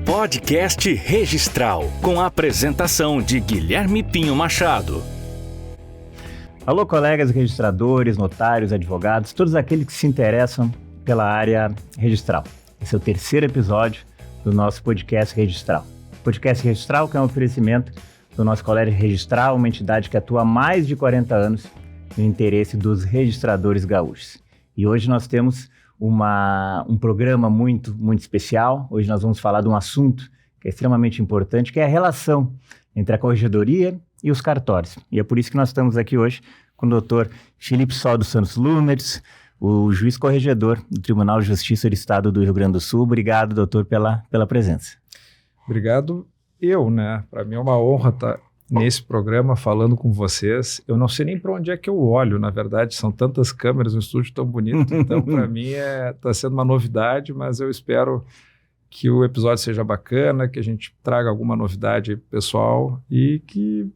Podcast Registral, com a apresentação de Guilherme Pinho Machado. Alô, colegas registradores, notários, advogados, todos aqueles que se interessam pela área registral. Esse é o terceiro episódio do nosso Podcast Registral. Podcast Registral, que é um oferecimento do nosso Colégio Registral, uma entidade que atua há mais de 40 anos no interesse dos registradores gaúchos. E hoje nós temos um programa muito especial. Hoje nós vamos falar de um assunto que é extremamente importante, que é a relação entre a corregedoria e os cartórios. E é por isso que nós estamos aqui hoje com o doutor Felipe Sol dos Santos Lumertz, o juiz corregedor do Tribunal de Justiça do Estado do Rio Grande do Sul. Obrigado, doutor, pela presença. Obrigado Para mim é uma honra estar nesse programa falando com vocês. Eu não sei nem para onde é que eu olho, na verdade, são tantas câmeras no estúdio tão bonito, então para mim está sendo uma novidade, mas eu espero que o episódio seja bacana, que a gente traga alguma novidade pessoal e que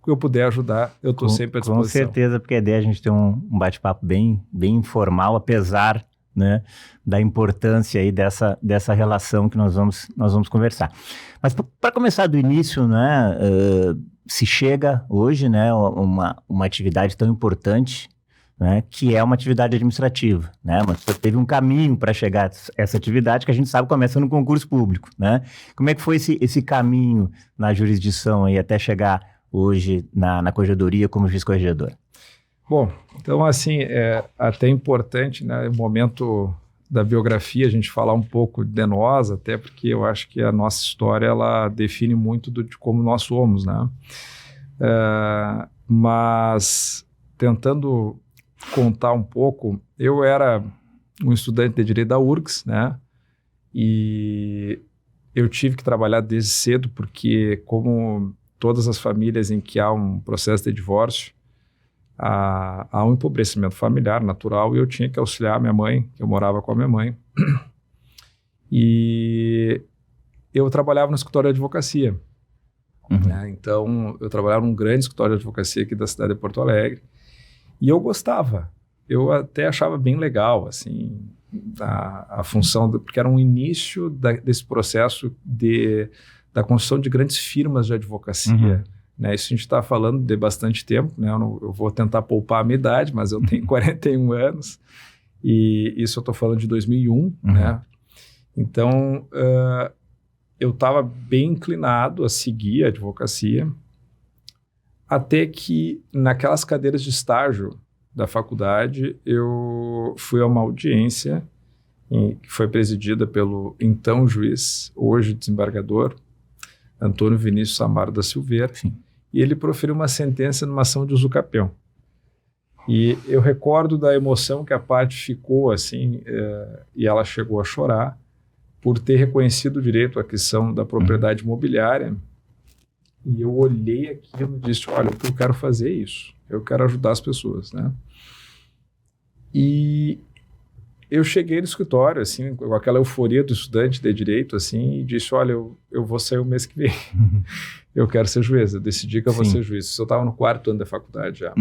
eu puder ajudar, eu estou sempre à disposição. Com certeza, porque a ideia é a gente ter um bate-papo bem informal, apesar, né, da importância aí dessa relação que nós vamos conversar. Mas para começar do início, né, se chega hoje, né, uma atividade tão importante, né, que é uma atividade administrativa, né, mas você teve um caminho para chegar a essa atividade que a gente sabe começa no concurso público, né? Como é que foi esse caminho na jurisdição aí até chegar hoje na corregedoria como juiz corregedor? Bom, então assim, é até importante, né, no momento da biografia a gente falar um pouco de nós, até porque eu acho que a nossa história ela define muito de como nós somos, né? Mas tentando contar um pouco, eu era um estudante de direito da URGS, né? E eu tive que trabalhar desde cedo porque, como todas as famílias em que há um processo de divórcio, há um empobrecimento familiar natural e eu tinha que auxiliar a minha mãe, eu morava com a minha mãe, e eu trabalhava no escritório de advocacia. Né? Então, eu trabalhava num grande escritório de advocacia aqui da cidade de Porto Alegre, e eu gostava, eu até achava bem legal, assim, a função, porque era um início desse processo da construção de grandes firmas de advocacia. Né, isso a gente está falando de bastante tempo, né? Eu vou tentar poupar a minha idade, mas eu tenho 41 anos, e isso eu estou falando de 2001, né? Então, eu estava bem inclinado a seguir a advocacia, até que naquelas cadeiras de estágio da faculdade, eu fui a uma audiência que foi presidida pelo então juiz, hoje desembargador, Antônio Vinícius Amaro da Silveira. Sim. E ele proferiu uma sentença numa ação de usucapião. E eu recordo da emoção que a parte ficou assim, e ela chegou a chorar por ter reconhecido o direito à aquisição da propriedade imobiliária. E eu olhei aquilo e disse, olha, eu quero fazer isso, eu quero ajudar as pessoas, né? E eu cheguei no escritório, assim, com aquela euforia do estudante de direito, assim, e disse, olha, eu vou sair o mês que vem. Eu quero ser juiz. Eu decidi que eu vou ser juiz. Isso eu estava no 4º ano da faculdade já.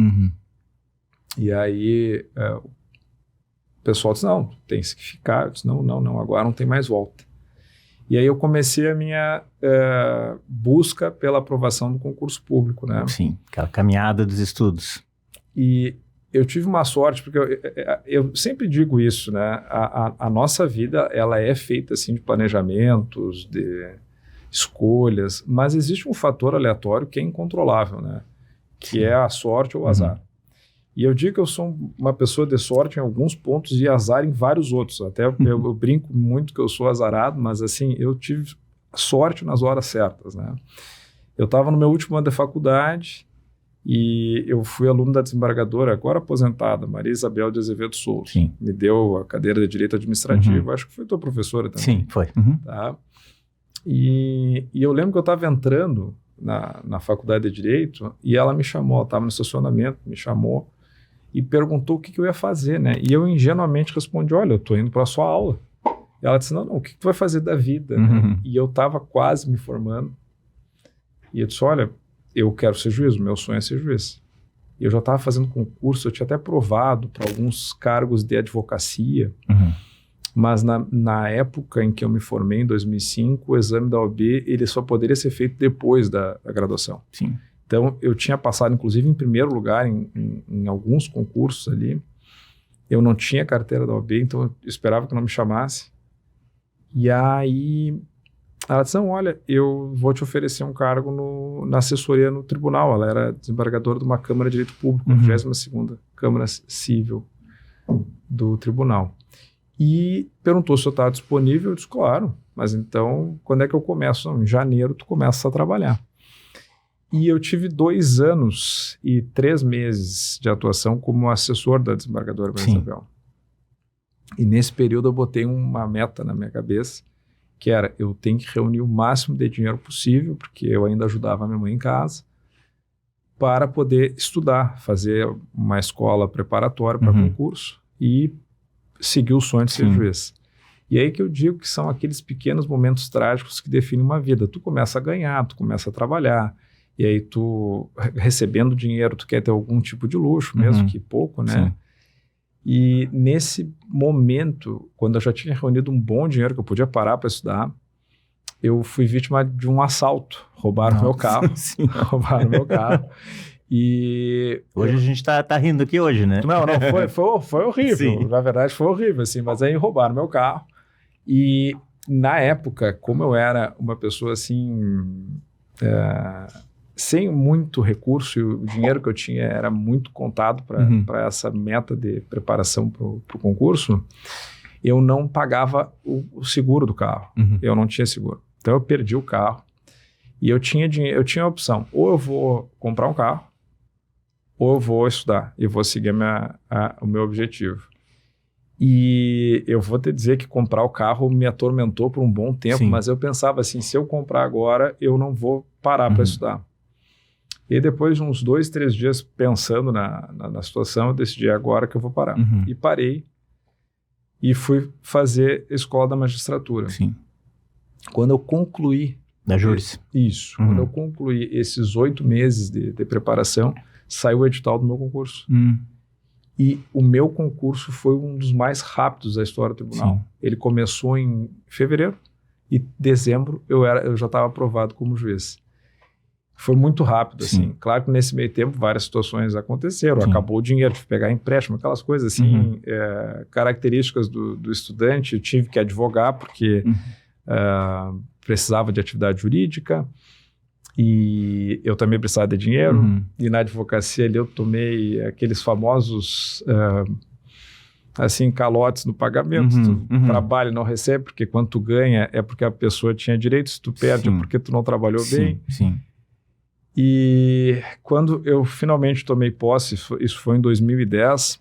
E aí, o pessoal disse, não, tem que ficar. Eu disse, não, agora não tem mais volta. E aí eu comecei a minha busca pela aprovação do concurso público, né? Sim, aquela caminhada dos estudos. E eu tive uma sorte, porque eu sempre digo isso, né? A nossa vida, ela é feita assim de planejamentos, de escolhas, mas existe um fator aleatório que é incontrolável, né? Que é a sorte ou o azar. E eu digo que eu sou uma pessoa de sorte em alguns pontos e azar em vários outros. Até eu brinco muito que eu sou azarado, mas assim, eu tive sorte nas horas certas, né? Eu estava no meu último ano da faculdade, e eu fui aluno da desembargadora, agora aposentada, Maria Isabel de Azevedo Souza. Sim. Me deu a cadeira de Direito Administrativo, acho que foi tua professora também. Sim, foi. Tá? E eu lembro que eu estava entrando na faculdade de Direito e ela me chamou, ela estava no estacionamento, me chamou e perguntou o que eu ia fazer, né? E eu ingenuamente respondi, olha, eu estou indo para a sua aula. E ela disse, não, o que tu vai fazer da vida? Né? E eu estava quase me formando. E eu disse, olha, eu quero ser juiz, o meu sonho é ser juiz. E eu já estava fazendo concurso, eu tinha até provado para alguns cargos de advocacia. Mas na época em que eu me formei, em 2005, o exame da OAB ele só poderia ser feito depois da graduação. Sim. Então, eu tinha passado, inclusive, em primeiro lugar em alguns concursos ali. Eu não tinha carteira da OAB, então eu esperava que não me chamasse. E aí, ela disse, não, olha, eu vou te oferecer um cargo na assessoria no tribunal. Ela era desembargadora de uma Câmara de Direito Público, a 22ª Câmara Civil do tribunal. E perguntou se eu estava disponível. Eu disse, claro, mas então, quando é que eu começo? Não, em janeiro tu começa a trabalhar. E eu tive 2 anos e 3 meses de atuação como assessor da desembargadora Maria Isabel. E nesse período eu botei uma meta na minha cabeça, que era, eu tenho que reunir o máximo de dinheiro possível, porque eu ainda ajudava a minha mãe em casa, para poder estudar, fazer uma escola preparatória para concurso e seguir o sonho de ser juiz. E aí que eu digo que são aqueles pequenos momentos trágicos que definem uma vida. Tu começa a ganhar, tu começa a trabalhar, e aí tu, recebendo dinheiro, tu quer ter algum tipo de luxo, mesmo que pouco, né? Sim. E nesse momento, quando eu já tinha reunido um bom dinheiro que eu podia parar para estudar, eu fui vítima de um assalto. Roubaram meu carro. Sim. Roubaram meu carro. E hoje a gente tá rindo aqui hoje, né? Não, foi horrível. Sim. Na verdade, foi horrível, assim. Mas aí roubaram meu carro. E na época, como eu era uma pessoa assim... sem muito recurso, e o dinheiro que eu tinha era muito contado para essa meta de preparação para o concurso, eu não pagava o seguro do carro. Eu não tinha seguro. Então eu perdi o carro e eu tinha a opção, ou eu vou comprar um carro, ou eu vou estudar e vou seguir o meu objetivo. E eu vou te dizer que comprar o carro me atormentou por um bom tempo, Sim. mas eu pensava assim, se eu comprar agora, eu não vou parar para estudar. E depois de uns 2, 3 dias pensando na situação, eu decidi agora que eu vou parar. E parei e fui fazer a escola da magistratura. Sim. Quando eu concluí... Da Júris. Isso. Quando eu concluí esses 8 meses de preparação, saiu o edital do meu concurso. E o meu concurso foi um dos mais rápidos da história do tribunal. Sim. Ele começou em fevereiro e dezembro eu já estava aprovado como juiz. Foi muito rápido, assim. Sim. Claro que nesse meio tempo várias situações aconteceram. Sim. Acabou o dinheiro, tive que pegar empréstimo, aquelas coisas assim, características do estudante. Eu tive que advogar porque precisava de atividade jurídica e eu também precisava de dinheiro. E na advocacia ali eu tomei aqueles famosos... assim, calotes no pagamento. Tu trabalha e não recebe, porque quando tu ganha é porque a pessoa tinha direito, se tu perde é porque tu não trabalhou bem. Sim. E quando eu finalmente tomei posse, isso foi em 2010,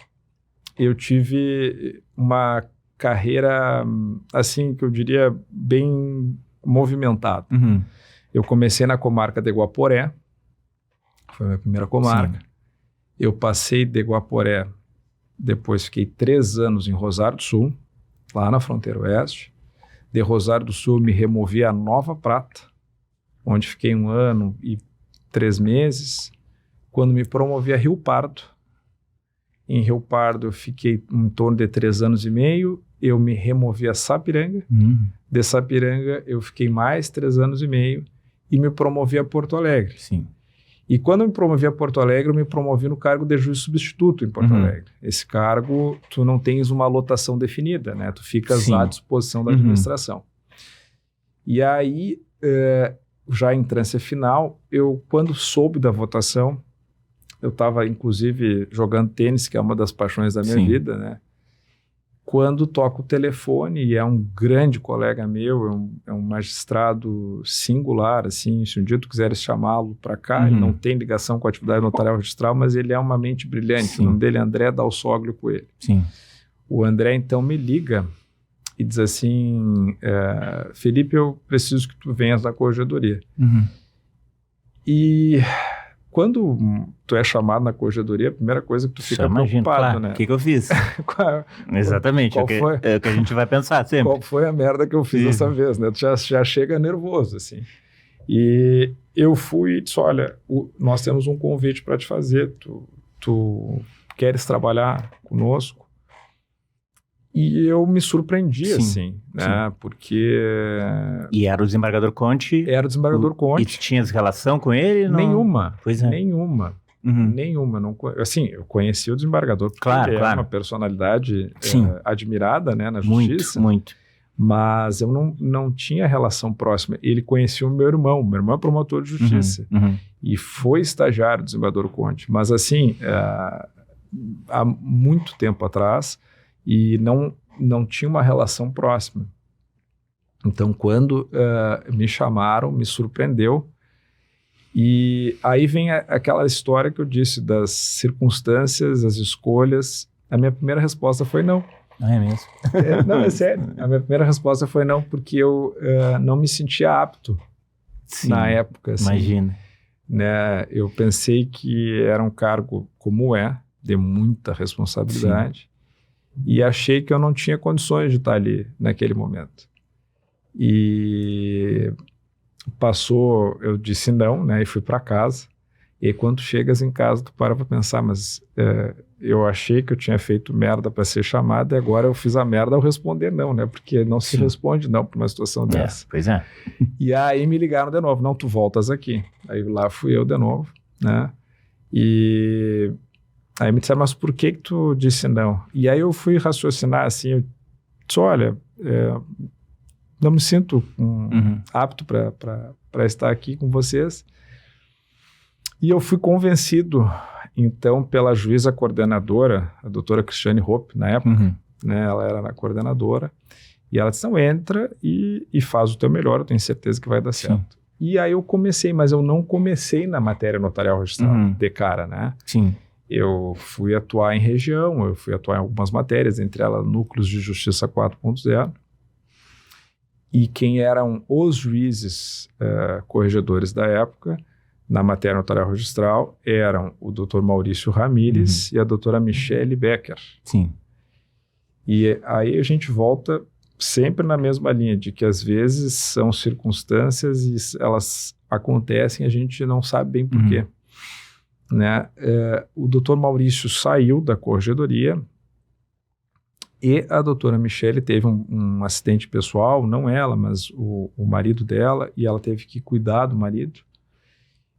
eu tive uma carreira, assim, que eu diria, bem movimentada. Eu comecei na comarca de Guaporé, foi a minha primeira comarca. Sim. Eu passei de Guaporé, depois fiquei 3 anos em Rosário do Sul, lá na fronteira oeste. De Rosário do Sul me removi a Nova Prata, onde fiquei 1 ano e 3 meses. Quando me promovi a Rio Pardo, em Rio Pardo eu fiquei em torno de 3 anos e meio, eu me removi a Sapiranga, de Sapiranga eu fiquei mais 3 anos e meio e me promovi a Porto Alegre. Sim. E quando eu me promovi a Porto Alegre, eu me promovi no cargo de juiz substituto em Porto Alegre. Esse cargo, tu não tens uma lotação definida, né? Tu ficas à disposição da administração. E aí, já em trânsito final, eu, quando soube da votação, eu estava, inclusive, jogando tênis, que é uma das paixões da minha vida, né? Quando toco o telefone, e é um grande colega meu, é um magistrado singular, assim, se um dia tu quiseres chamá-lo para cá, ele não tem ligação com a atividade notarial registral, mas ele é uma mente brilhante. O nome dele é André Dalsoglio Coelho. Sim. O André, então, me liga e diz assim, Felipe, eu preciso que tu venhas da corregedoria. E... quando tu é chamado na corregedoria, a primeira coisa que tu fica preocupado, claro, né? O que eu fiz? Exatamente, é o que a gente vai pensar sempre. Qual foi a merda que eu fiz dessa vez, né? Tu já chega nervoso, assim. E eu fui e disse, olha, nós temos um convite para te fazer, tu queres trabalhar conosco? E eu me surpreendi, Sim, assim, né? sim. Porque... E era o desembargador Conte? Era o desembargador E Conte. tinhas relação com ele? Não? Nenhuma. Pois é. Nenhuma. Uhum. Nenhuma. Não, assim, eu conheci o desembargador porque Claro, ele claro. é uma personalidade Sim. admirada, né, na justiça. Muito. Mas eu não tinha relação próxima. Ele conhecia o meu irmão. Meu irmão é promotor de justiça. Uhum. E foi estagiário do desembargador Conte. Mas, assim, há muito tempo atrás, e não tinha uma relação próxima. Então, quando me chamaram, me surpreendeu. E aí vem aquela história que eu disse das circunstâncias, as escolhas. A minha primeira resposta foi não. É mesmo? Não, é sério. A minha primeira resposta foi não, porque eu não me sentia apto. Sim, na época. Assim, imagina. Né? Eu pensei que era um cargo como de muita responsabilidade. Sim. E achei que eu não tinha condições de estar ali naquele momento. E passou, eu disse não, né? E fui para casa. E aí, quando chegas em casa, tu para pensar, mas eu achei que eu tinha feito merda para ser chamado e agora eu fiz a merda ao responder não, né? Porque não se responde não para uma situação dessa. Pois é. E aí me ligaram de novo, não, tu voltas aqui. Aí lá fui eu de novo, né? E aí me disseram, mas por que tu disse não? E aí eu fui raciocinar assim, eu disse, olha, não me sinto apto para estar aqui com vocês. E eu fui convencido, então, pela juíza coordenadora, a doutora Cristiane Hoppe, na época, né, ela era a coordenadora, e ela disse, não, entra e faz o teu melhor, eu tenho certeza que vai dar certo. E aí eu comecei, mas eu não comecei na matéria notarial registral de cara, né? Sim. Eu fui atuar em região, eu fui atuar em algumas matérias, entre elas Núcleos de Justiça 4.0, e quem eram os juízes corregedores da época, na matéria notarial registral, eram o Dr. Maurício Ramírez e a doutora Michele Becker. Sim. E aí a gente volta sempre na mesma linha, de que às vezes são circunstâncias e elas acontecem e a gente não sabe bem por quê. Né? O Dr. Maurício saiu da corregedoria e a doutora Michele teve um acidente pessoal, não ela, mas o marido dela, e ela teve que cuidar do marido.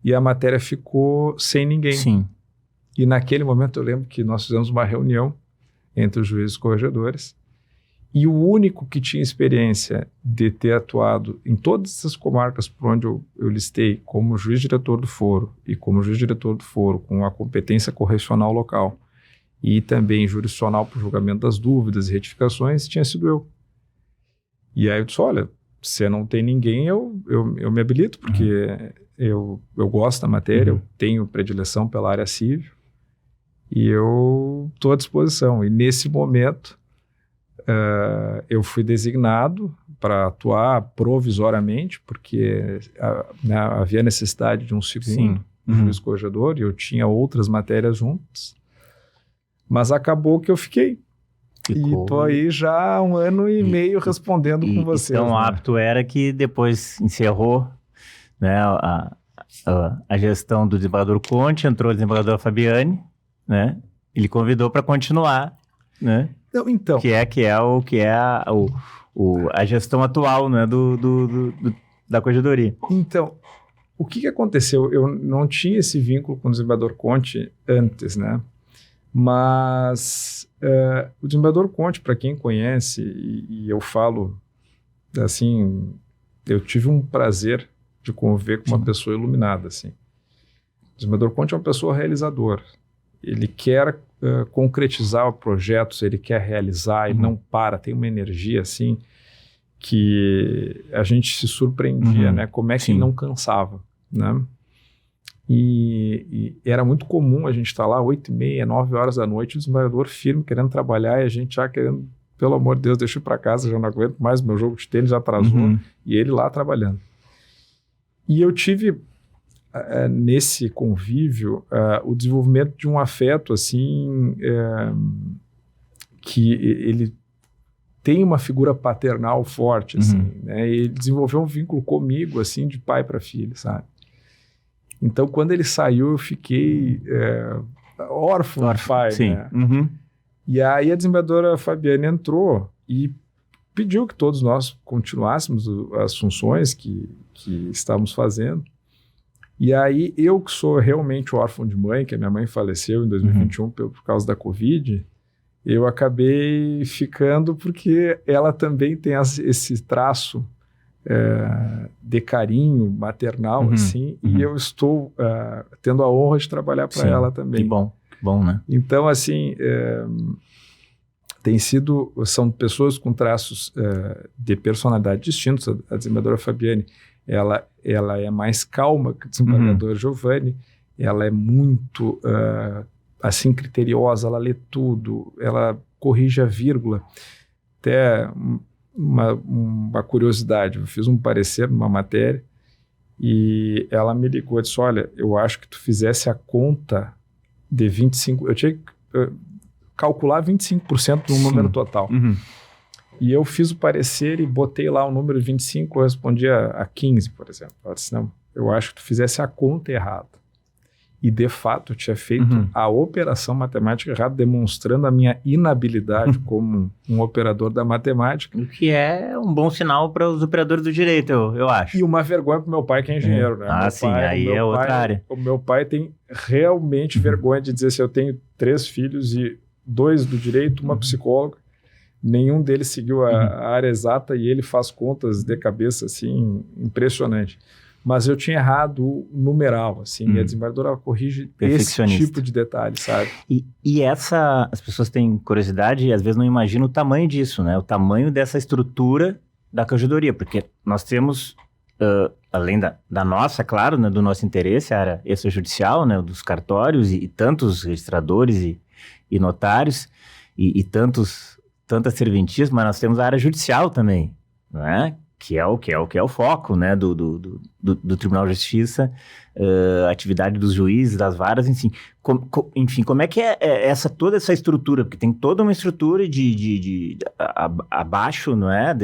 E a matéria ficou sem ninguém. Sim. E naquele momento eu lembro que nós fizemos uma reunião entre os juízes corregedores e o único que tinha experiência de ter atuado em todas essas comarcas por onde eu listei como juiz diretor do foro e como juiz diretor do foro com a competência correcional local e também jurisdicional para o julgamento das dúvidas e retificações, tinha sido eu. E aí eu disse, olha, se não tem ninguém, eu me habilito, porque eu gosto da matéria, eu tenho predileção pela área civil e eu estou à disposição. E nesse momento, eu fui designado para atuar provisoriamente, porque havia necessidade de um segundo juiz corregedor e eu tinha outras matérias juntas. Mas acabou que eu fiquei. E tô aí já há 1 ano e meio respondendo com vocês. Tão apto era que depois encerrou, né, a gestão do desembargador Conte, entrou o desembargador Fabiani, né? Ele convidou para continuar, né? Então. Que é a gestão atual, né, da corregedoria. Então, o que aconteceu? Eu não tinha esse vínculo com o desembargador Conte antes, né? Mas o desembargador Conte, para quem conhece, e eu falo assim, eu tive um prazer de conviver com uma pessoa iluminada, assim. O desembargador Conte é uma pessoa realizadora. Ele quer concretizar projetos, ele quer realizar, ele não para, tem uma energia assim que a gente se surpreendia, né? Como é que ele não cansava, né? E era muito comum a gente estar lá 8h30, 9 horas da noite, o desembargador firme querendo trabalhar e a gente já querendo, pelo amor de Deus, deixa eu ir para casa, já não aguento mais, meu jogo de tênis já atrasou, e ele lá trabalhando. E eu tive nesse convívio o desenvolvimento de um afeto assim que ele tem uma figura paternal forte, assim, né? E ele desenvolveu um vínculo comigo assim de pai para filho, sabe? Então, quando ele saiu, eu fiquei órfão do pai, sim. né? E aí a desembargadora Fabiane entrou e pediu que todos nós continuássemos as funções que estávamos fazendo. E aí eu, que sou realmente órfão de mãe, que a minha mãe faleceu em 2021 por causa da Covid, eu acabei ficando porque ela também tem esse traço de carinho maternal, assim, e eu estou tendo a honra de trabalhar para ela também. Que bom, né? Então, assim, são pessoas com traços de personalidade distintos. A desembargadora Fabiane, ela é mais calma que o desembargador Giovanni, ela é muito, assim, criteriosa, ela lê tudo, ela corrige a vírgula. Até uma curiosidade, eu fiz um parecer numa matéria e ela me ligou e disse, olha, eu acho que tu fizesse a conta de 25%, eu tinha que calcular 25% do número total. E eu fiz o parecer e botei lá o número de 25, eu respondia a 15, por exemplo. Ela disse, não, eu acho que tu fizesse a conta errada. E, de fato, eu tinha feito a operação matemática errada, demonstrando a minha inabilidade como um operador da matemática. O que é um bom sinal para os operadores do direito, eu acho. E uma vergonha para o meu pai, que é engenheiro. Né? Aí é outra área. O meu pai tem realmente vergonha de dizer, se eu tenho 3 filhos e 2 do direito, uma psicóloga, nenhum deles seguiu a área exata e ele faz contas de cabeça, assim, impressionante. Mas eu tinha errado o numeral, assim, e a desembargadora corrige esse tipo de detalhe, sabe? E as pessoas têm curiosidade e às vezes não imaginam o tamanho disso, né? O tamanho dessa estrutura da corregedoria, porque nós temos, além da nossa, claro, né, do nosso interesse, a área extrajudicial, né, dos cartórios e tantos registradores e notários e tantas serventias, mas nós temos a área judicial também, né? Que é o foco, né, do Tribunal de Justiça, a atividade dos juízes, das varas, enfim. Como é que é toda essa estrutura? Porque tem toda uma estrutura abaixo, não é?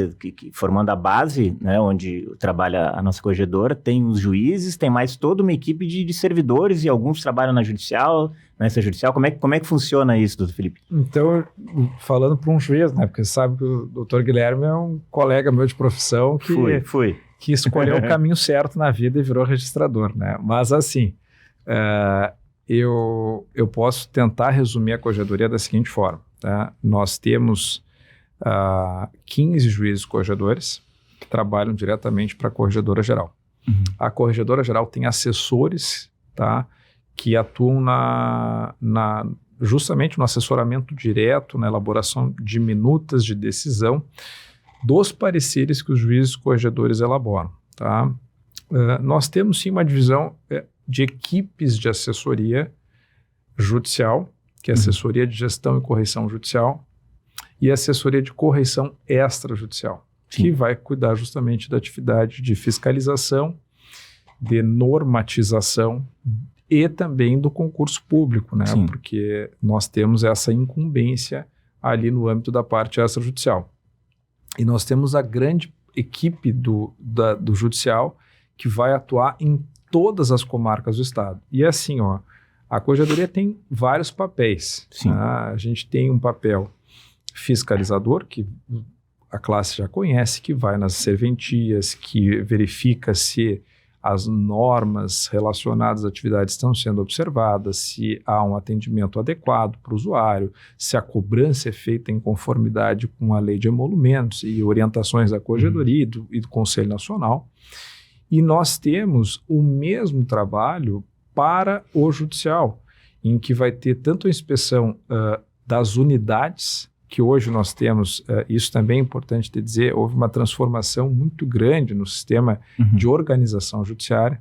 Formando a base, né, onde trabalha a nossa corregedora, tem os juízes, tem mais toda uma equipe de servidores e alguns trabalham na judicial, na extrajudicial. Como é que funciona isso, doutor Felipe? Então, falando para um juiz, né, porque você sabe que o doutor Guilherme é um colega meu de profissão que escolheu o caminho certo na vida e virou registrador, né? Mas, assim, eu posso tentar resumir a corregedoria da seguinte forma, tá? Nós temos 15 juízes corregedores que trabalham diretamente para a Corregedora Geral. A Corregedora Geral tem assessores, tá, que atuam justamente no assessoramento direto, na elaboração de minutas de decisão dos pareceres que os juízes corregedores elaboram, tá? Nós temos sim uma divisão de equipes de assessoria judicial, que é assessoria de gestão e correição judicial, e assessoria de correição extrajudicial, que vai cuidar justamente da atividade de fiscalização, de normatização e também do concurso público, né? Porque nós temos essa incumbência ali no âmbito da parte extrajudicial. E nós temos a grande equipe do judicial que vai atuar em todas as comarcas do estado. E assim, a corregedoria tem vários papéis. Tá? A gente tem um papel fiscalizador, que a classe já conhece, que vai nas serventias, que verifica se as normas relacionadas às atividades estão sendo observadas, se há um atendimento adequado para o usuário, se a cobrança é feita em conformidade com a lei de emolumentos e orientações da Corregedoria e do Conselho Nacional. E nós temos o mesmo trabalho para o judicial, em que vai ter tanto a inspeção das unidades, que hoje nós temos, isso também é importante te dizer, houve uma transformação muito grande no sistema de organização judiciária.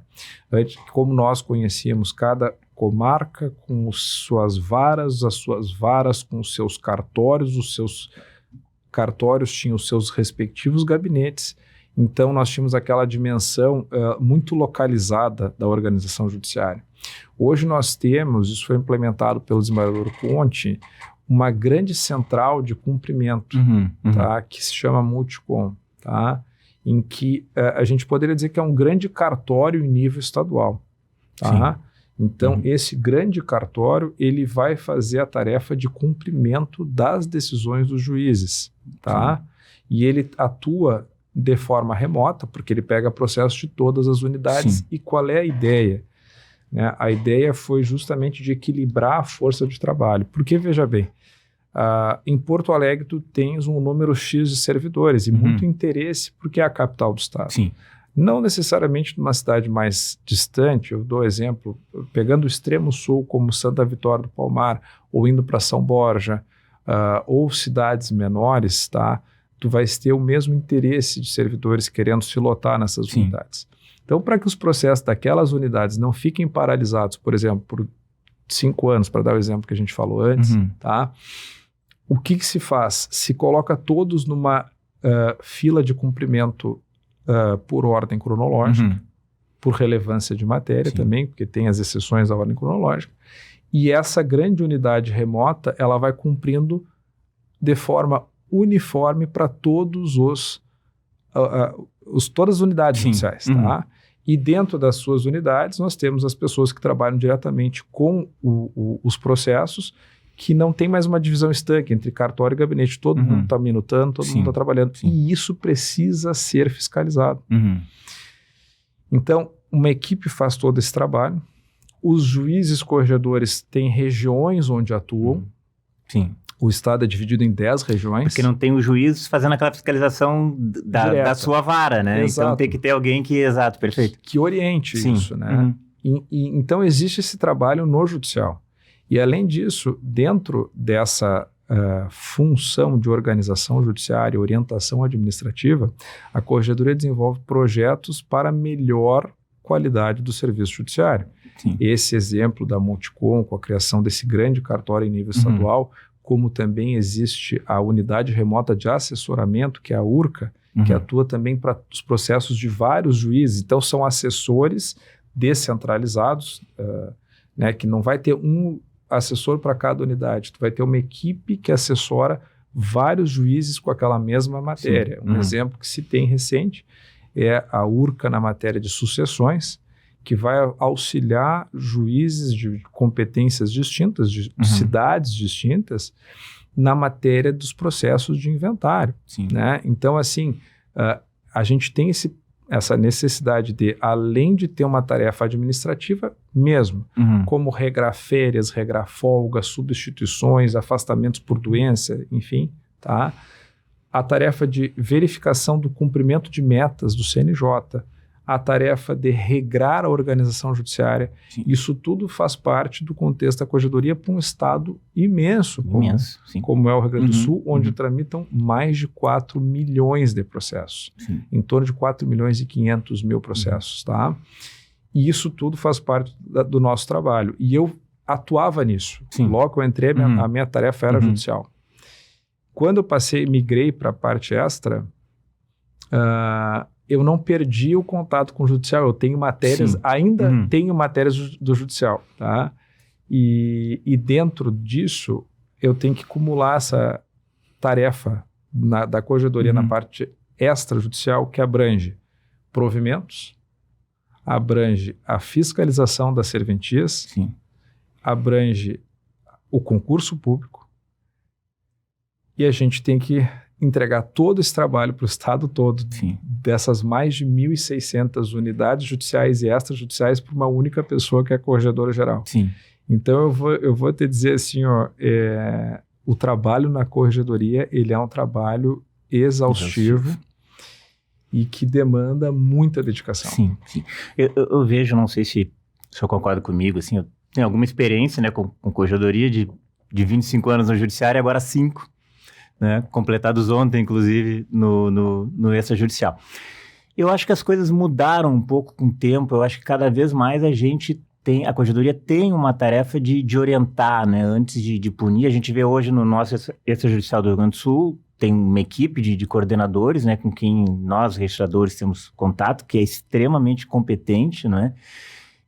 Como nós conhecíamos cada comarca com suas varas, as suas varas com os seus cartórios tinham os seus respectivos gabinetes. Então, nós tínhamos aquela dimensão muito localizada da organização judiciária. Hoje nós temos, isso foi implementado pelo desembargador Conte, uma grande central de cumprimento, tá? Que se chama Multicom, tá? Em que a gente poderia dizer que é um grande cartório em nível estadual. Tá? Então, esse grande cartório, ele vai fazer a tarefa de cumprimento das decisões dos juízes, tá? E ele atua de forma remota, porque ele pega processos de todas as unidades. E qual é a ideia? Né? A ideia foi justamente de equilibrar a força de trabalho. Porque, veja bem, em Porto Alegre tu tens um número X de servidores e muito interesse, porque é a capital do estado. Sim. Não necessariamente numa cidade mais distante, eu dou exemplo, pegando o extremo sul, como Santa Vitória do Palmar, ou indo para São Borja, ou cidades menores, tá? Tu vais ter o mesmo interesse de servidores querendo se lotar nessas unidades. Então, para que os processos daquelas unidades não fiquem paralisados, por exemplo, por 5 anos, para dar o exemplo que a gente falou antes, tá? O que se faz? Se coloca todos numa fila de cumprimento por ordem cronológica, por relevância de matéria também, porque tem as exceções à ordem cronológica, e essa grande unidade remota, ela vai cumprindo de forma uniforme para todos todas as unidades judiciais, tá? E dentro das suas unidades, nós temos as pessoas que trabalham diretamente com os processos, que não tem mais uma divisão estanque entre cartório e gabinete. Todo mundo está minutando, todo mundo está trabalhando. E isso precisa ser fiscalizado. Então, uma equipe faz todo esse trabalho. Os juízes corregedores têm regiões onde atuam. O estado é dividido em 10 regiões. Porque não tem os juízes fazendo aquela fiscalização da sua vara, né? Exato. Então tem que ter alguém que... Exato, perfeito. Que oriente isso, né? Então existe esse trabalho no judicial. E além disso, dentro dessa função de organização judiciária, orientação administrativa, a Corregedoria desenvolve projetos para melhor qualidade do serviço judiciário. Esse exemplo da Multicom, com a criação desse grande cartório em nível estadual, como também existe a unidade remota de assessoramento, que é a URCA, que atua também para os processos de vários juízes. Então, são assessores descentralizados, né, que não vai ter um assessor para cada unidade, tu vai ter uma equipe que assessora vários juízes com aquela mesma matéria. Um exemplo que se tem recente é a URCA na matéria de sucessões, que vai auxiliar juízes de competências distintas, de cidades distintas, na matéria dos processos de inventário. Né? Então, assim, a gente tem essa necessidade de, além de ter uma tarefa administrativa mesmo, como regrar férias, regrar folgas, substituições, afastamentos por doença, enfim, tá? A tarefa de verificação do cumprimento de metas do CNJ, a tarefa de regrar a organização judiciária, isso tudo faz parte do contexto da Corregedoria para um estado imenso, como é o Rio Grande do Sul, onde tramitam mais de 4 milhões de processos, em torno de 4 milhões e 500 mil processos, tá? E isso tudo faz parte do nosso trabalho. E eu atuava nisso. Logo que eu entrei, a minha tarefa era judicial. Quando eu migrei para a parte extra, eu não perdi o contato com o judicial. Eu tenho matérias, ainda tenho matérias do judicial, tá? E dentro disso, eu tenho que acumular essa tarefa da Corregedoria na parte extrajudicial, que abrange provimentos, abrange a fiscalização das serventias, abrange o concurso público, e a gente tem que entregar todo esse trabalho para o estado todo, dessas mais de 1.600 unidades judiciais e extrajudiciais, para uma única pessoa, que é a Corregedora Geral. Então eu vou te dizer assim, ó, o trabalho na Corregedoria, ele é um trabalho exaustivo e que demanda muita dedicação. Eu vejo, não sei se o senhor concorda comigo, assim, eu tenho alguma experiência, né, com Corregedoria de 25 anos no judiciário e agora 5, né, completados ontem, inclusive, no extrajudicial. Eu acho que as coisas mudaram um pouco com o tempo. Eu acho que cada vez mais a Corregedoria tem uma tarefa de orientar, né, antes de punir. A gente vê hoje no nosso extrajudicial do Rio Grande do Sul, tem uma equipe de coordenadores, né, com quem nós, registradores, temos contato, que é extremamente competente, né,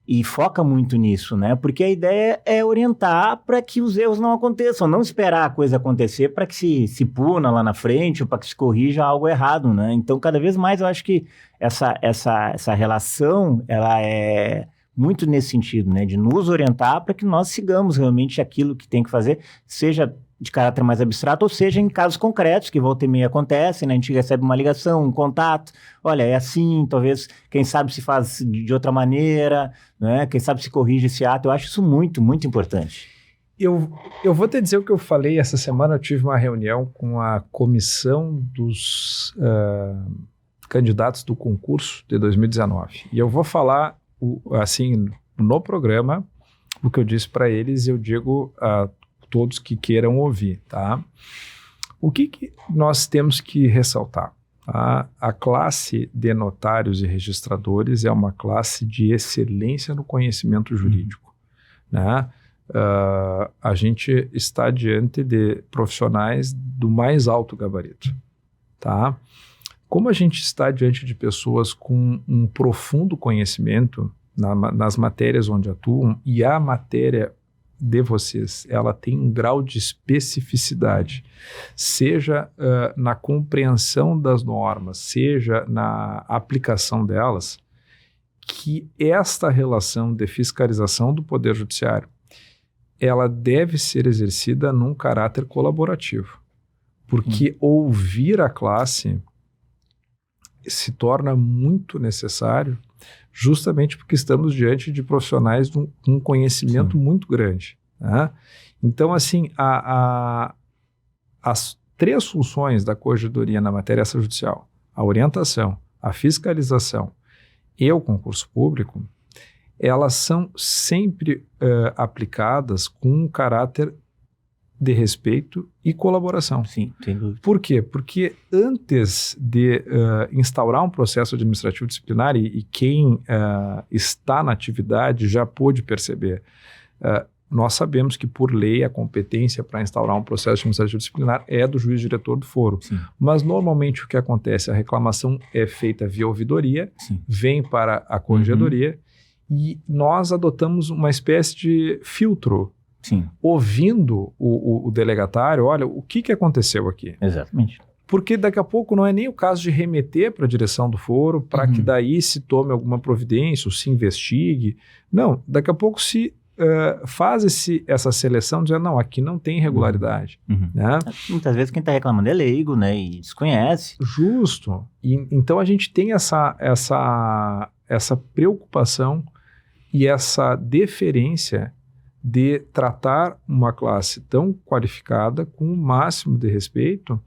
e foca muito nisso, né? Porque a ideia é orientar para que os erros não aconteçam, não esperar a coisa acontecer para que se puna lá na frente ou para que se corrija algo errado, né? Então, cada vez mais eu acho que essa relação, ela é muito nesse sentido, né? De nos orientar para que nós sigamos realmente aquilo que tem que fazer, seja de caráter mais abstrato, ou seja, em casos concretos, que volta e meia acontecem, né? A gente recebe uma ligação, um contato, olha, é assim, talvez, quem sabe se faz de outra maneira, né? Quem sabe se corrige esse ato. Eu acho isso muito, muito importante. Eu vou te dizer o que eu falei essa semana. Eu tive uma reunião com a comissão dos candidatos do concurso de 2019. E eu vou falar, assim, no programa, o que eu disse para eles, eu digo a todos que queiram ouvir, tá? O que nós temos que ressaltar? Tá? A classe de notários e registradores é uma classe de excelência no conhecimento jurídico, né? A gente está diante de profissionais do mais alto gabarito, tá? Como a gente está diante de pessoas com um profundo conhecimento nas matérias onde atuam, e a matéria de vocês, ela tem um grau de especificidade, seja na compreensão das normas, seja na aplicação delas, que esta relação de fiscalização do Poder Judiciário, ela deve ser exercida num caráter colaborativo, porque ouvir a classe se torna muito necessário, justamente porque estamos diante de profissionais de um conhecimento muito grande, né? Então, assim, as 3 funções da Corregedoria na matéria extrajudicial, a orientação, a fiscalização e o concurso público, elas são sempre aplicadas com um caráter de respeito e colaboração. Sim, sem dúvida. Por quê? Porque antes de instaurar um processo administrativo disciplinar, e quem está na atividade já pôde perceber, nós sabemos que, por lei, a competência para instaurar um processo administrativo disciplinar é do juiz diretor do foro. Sim. Mas, normalmente, o que acontece? A reclamação é feita via ouvidoria, Sim. vem para a corregedoria, e nós adotamos uma espécie de filtro. Sim. Ouvindo o delegatário, olha, o que aconteceu aqui? Exatamente. Porque daqui a pouco não é nem o caso de remeter para a direção do foro, para que daí se tome alguma providência, ou se investigue. Não, daqui a pouco se faz essa seleção, dizendo, não, aqui não tem irregularidade. Né? Muitas vezes quem está reclamando é leigo, né, e desconhece. Justo. Então a gente tem essa preocupação e essa deferência de tratar uma classe tão qualificada com o máximo de respeito,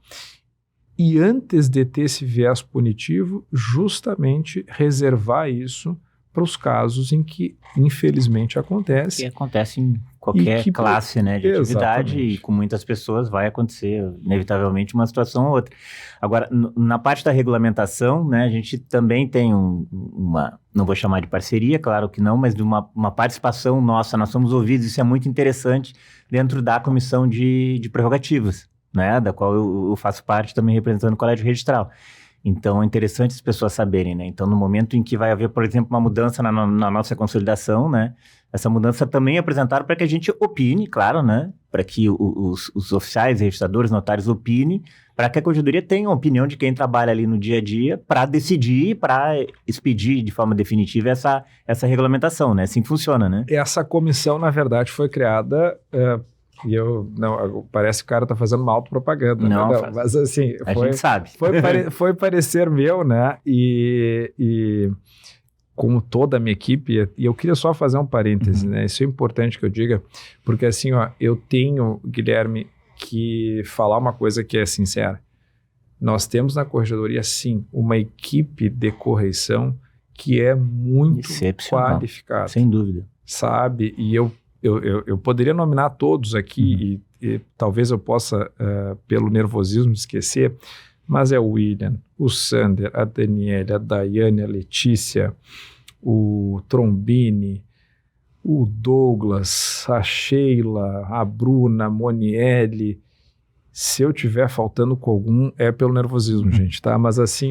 e antes de ter esse viés punitivo, justamente reservar isso para os casos em que, infelizmente, acontece. Que acontece em qualquer classe, né, de atividade, e com muitas pessoas vai acontecer, inevitavelmente, uma situação ou outra. Agora, na parte da regulamentação, né, a gente também tem uma, não vou chamar de parceria, claro que não, mas de uma participação nossa, nós somos ouvidos, isso é muito interessante, dentro da comissão de prerrogativas, né, da qual eu faço parte também representando o Colégio Registral. Então, é interessante as pessoas saberem, né? Então, no momento em que vai haver, por exemplo, uma mudança na nossa consolidação, né? Essa mudança também é apresentada para que a gente opine, claro, né? Para que os oficiais, registradores, notários opinem, para que a Corregedoria tenha uma opinião de quem trabalha ali no dia a dia para decidir, para expedir de forma definitiva essa regulamentação, né? Assim funciona, né? Essa comissão, na verdade, foi criada... parece que o cara tá fazendo uma autopropaganda. Não, né? Mas assim, a gente sabe. Foi parecer meu, né? E como toda a minha equipe, e eu queria só fazer um parêntese, né? Isso é importante que eu diga, porque assim, eu tenho, Guilherme, que falar uma coisa que é sincera. Nós temos na Corregedoria, sim, uma equipe de correição que é muito qualificada. Sem dúvida. Sabe? E eu poderia nominar todos aqui, e talvez eu possa, pelo nervosismo, esquecer, mas é o William, o Sander, a Daniela, a Daiane, a Letícia, o Trombini, o Douglas, a Sheila, a Bruna, a Monielle. Se eu estiver faltando com algum, é pelo nervosismo, gente, tá? Mas assim,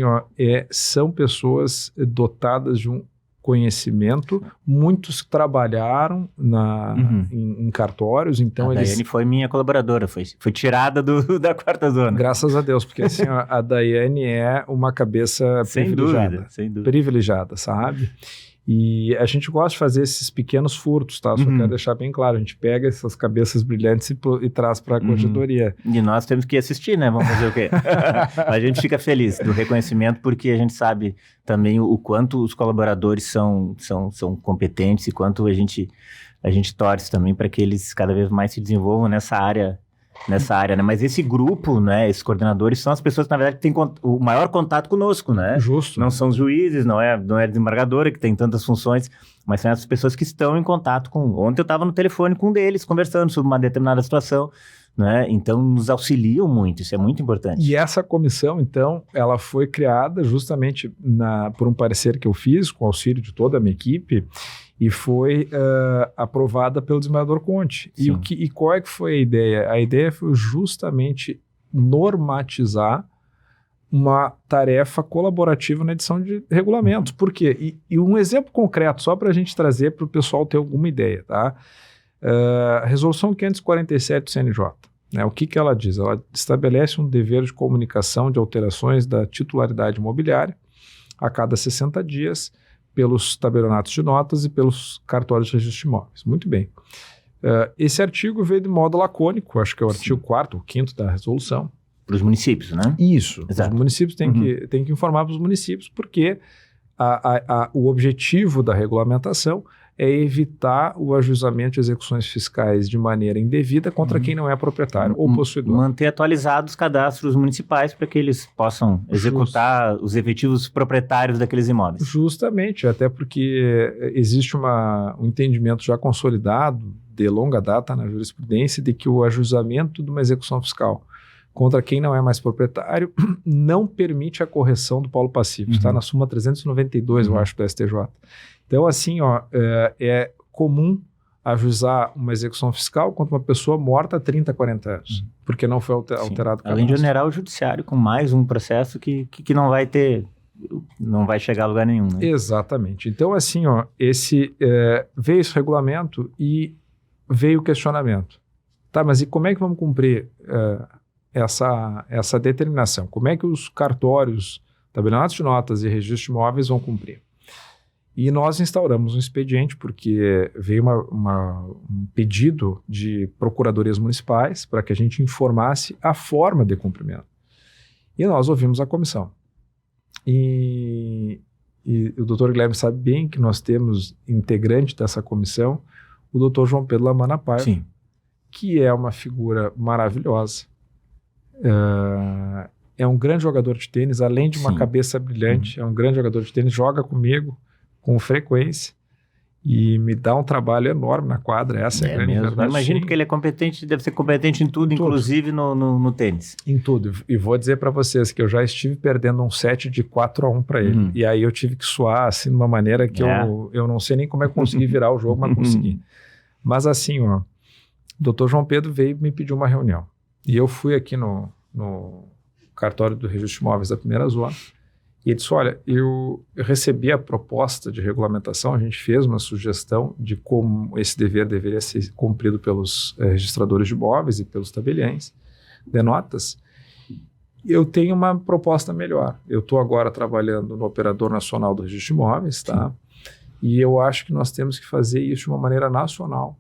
são pessoas dotadas de um conhecimento, muitos trabalharam em cartórios, então a Daiane foi minha colaboradora, foi tirada da quarta zona. Graças a Deus, porque assim, a Daiane é uma cabeça sem dúvida. privilegiada, sabe? E a gente gosta de fazer esses pequenos furtos, tá? Só quero deixar bem claro, a gente pega essas cabeças brilhantes e traz para a corregedoria. E nós temos que assistir, né? Vamos fazer o quê? A gente fica feliz do reconhecimento porque a gente sabe também o quanto os colaboradores são competentes e quanto a gente torce também para que eles cada vez mais se desenvolvam nessa área, né? Mas esse grupo, né, esses coordenadores são as pessoas que, na verdade, têm o maior contato conosco, né? Justo. Não são os juízes, não é a desembargadora que tem tantas funções, mas são essas pessoas que estão em contato com... Ontem eu estava no telefone com um deles, conversando sobre uma determinada situação, né? Então, nos auxiliam muito, isso é muito importante. E essa comissão, então, ela foi criada justamente por um parecer que eu fiz, com o auxílio de toda a minha equipe, e foi aprovada pelo desembargador Conte. E qual é que foi a ideia? A ideia foi justamente normatizar uma tarefa colaborativa na edição de regulamentos. Por quê? E um exemplo concreto, só para a gente trazer para o pessoal ter alguma ideia, tá? A Resolução 547 do CNJ, né? O que ela diz? Ela estabelece um dever de comunicação de alterações da titularidade imobiliária a cada 60 dias pelos tabelionatos de notas e pelos cartórios de registro de imóveis. Muito bem. Esse artigo veio de modo lacônico, acho que é o artigo 4º ou 5º da resolução. Para os municípios, né? Isso. Exato. Os municípios têm que informar para os municípios, porque o objetivo da regulamentação é evitar o ajuizamento de execuções fiscais de maneira indevida contra quem não é proprietário ou possuidor. Manter atualizados os cadastros municipais para que eles possam executar os efetivos proprietários daqueles imóveis. Justamente, até porque existe um entendimento já consolidado de longa data na jurisprudência de que o ajuizamento de uma execução fiscal contra quem não é mais proprietário não permite a correção do polo passivo. Está na súmula 392, eu acho, do STJ. Então, assim, é comum ajuizar uma execução fiscal contra uma pessoa morta há 30, 40 anos, porque não foi alterado o cadastro. Além de onerar o judiciário com mais um processo que não vai chegar a lugar nenhum, né? Exatamente. Então, assim, veio esse regulamento e veio o questionamento. Tá, mas e como é que vamos cumprir essa determinação? Como é que os cartórios, tabelionatos de notas e registros de imóveis vão cumprir? E nós instauramos um expediente porque veio um pedido de procuradorias municipais para que a gente informasse a forma de cumprimento. E nós ouvimos a comissão. E o doutor Guilherme sabe bem que nós temos integrante dessa comissão o doutor João Pedro Lamana Paiva, Sim. que é uma figura maravilhosa. É um grande jogador de tênis, além de uma cabeça brilhante, é um grande jogador de tênis, joga comigo com frequência e me dá um trabalho enorme na quadra, essa é a grande verdade. Imagino porque ele é competente, deve ser competente em tudo, inclusive no tênis. Em tudo, e vou dizer para vocês que eu já estive perdendo um set de 4-1 para ele, e aí eu tive que suar assim de uma maneira que eu não sei nem como é que consegui virar o jogo, mas consegui. Mas assim, o doutor João Pedro veio me pedir uma reunião, e eu fui aqui no cartório do registro de imóveis da primeira zona. E ele disse, olha, eu recebi a proposta de regulamentação, a gente fez uma sugestão de como esse dever deveria ser cumprido pelos registradores de imóveis e pelos tabeliães de notas. Eu tenho uma proposta melhor. Eu estou agora trabalhando no Operador Nacional do Registro de Imóveis, tá? E eu acho que nós temos que fazer isso de uma maneira nacional,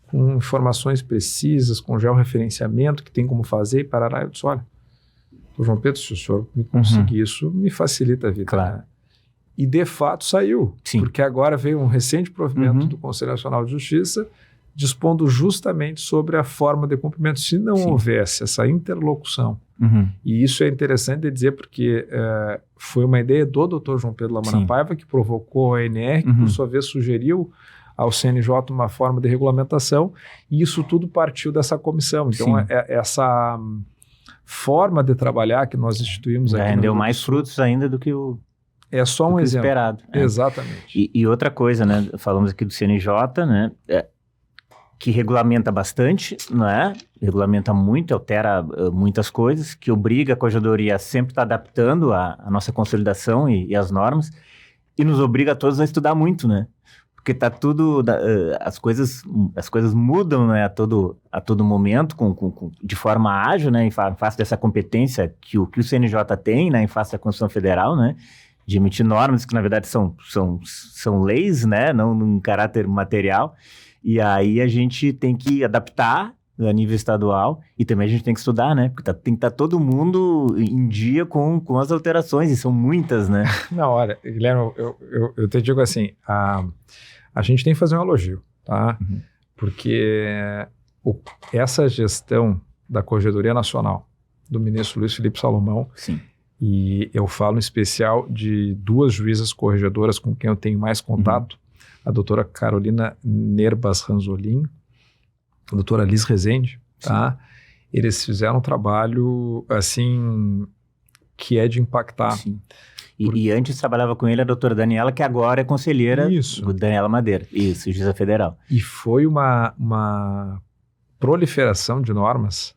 com informações precisas, com georreferenciamento, que tem como fazer, e parará. Eu disse, olha, João Pedro, se o senhor me conseguir isso, me facilita a vida. Claro. Né? E de fato saiu, porque agora veio um recente provimento do Conselho Nacional de Justiça dispondo justamente sobre a forma de cumprimento. Se não houvesse essa interlocução, e isso é interessante de dizer porque foi uma ideia do Dr. João Pedro Lamana Paiva que provocou a ANR, que por sua vez sugeriu ao CNJ uma forma de regulamentação, e isso tudo partiu dessa comissão. Então, essa forma de trabalhar que nós instituímos aqui rendeu mais frutos ainda do que o é só um exemplo esperado. Exatamente. E outra coisa, né? Falamos aqui do CNJ, né? Que regulamenta bastante, não é? Regulamenta muito, altera muitas coisas, que obriga a Corregedoria a sempre estar adaptando a nossa consolidação e as normas, e nos obriga a todos a estudar muito, né? Porque tá tudo, as coisas mudam, né, a todo momento, de forma ágil, né, em face dessa competência que o CNJ tem, né, em face da Constituição Federal, né, de emitir normas, que na verdade são leis, né? Não num caráter material. E aí a gente tem que adaptar a nível estadual e também a gente tem que estudar, né? Porque tem que estar todo mundo em dia com as alterações, e são muitas, né? Não, olha, Guilherme, eu te digo assim, a gente tem que fazer um elogio, tá? Uhum. Porque essa gestão da Corregedoria Nacional, do ministro Luiz Felipe Salomão, Sim. E eu falo em especial de 2 juízas corregedoras com quem eu tenho mais contato, a doutora Carolina Nerbas Ranzolin, a doutora Liz Rezende, tá? Eles fizeram um trabalho, assim, que é de impactar. Sim. E antes trabalhava com ele a doutora Daniela, que agora é conselheira. Isso. Daniela Madeira. Isso, juíza federal. E foi uma proliferação de normas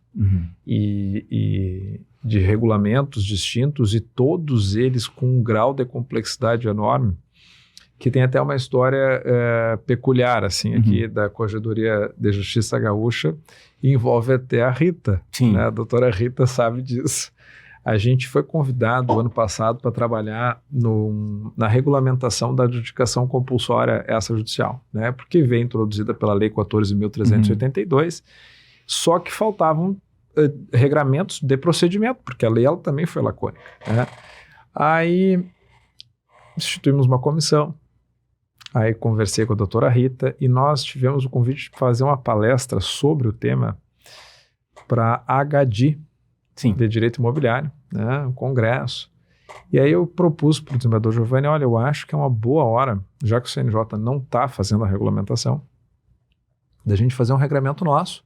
e de regulamentos distintos, e todos eles com um grau de complexidade enorme, que tem até uma história peculiar, assim, aqui da Corregedoria de Justiça Gaúcha, e envolve até a Rita, né? A doutora Rita sabe disso. A gente foi convidado ano passado para trabalhar na regulamentação da adjudicação compulsória extrajudicial, né? Porque veio introduzida pela Lei 14.382, só que faltavam regramentos de procedimento, porque a lei ela também foi lacônica, né? Aí instituímos uma comissão, aí conversei com a doutora Rita e nós tivemos o convite de fazer uma palestra sobre o tema para a HDI, de Direito Imobiliário, né, um congresso. E aí eu propus para o desembargador Giovanni, olha, eu acho que é uma boa hora, já que o CNJ não está fazendo a regulamentação, da gente fazer um regramento nosso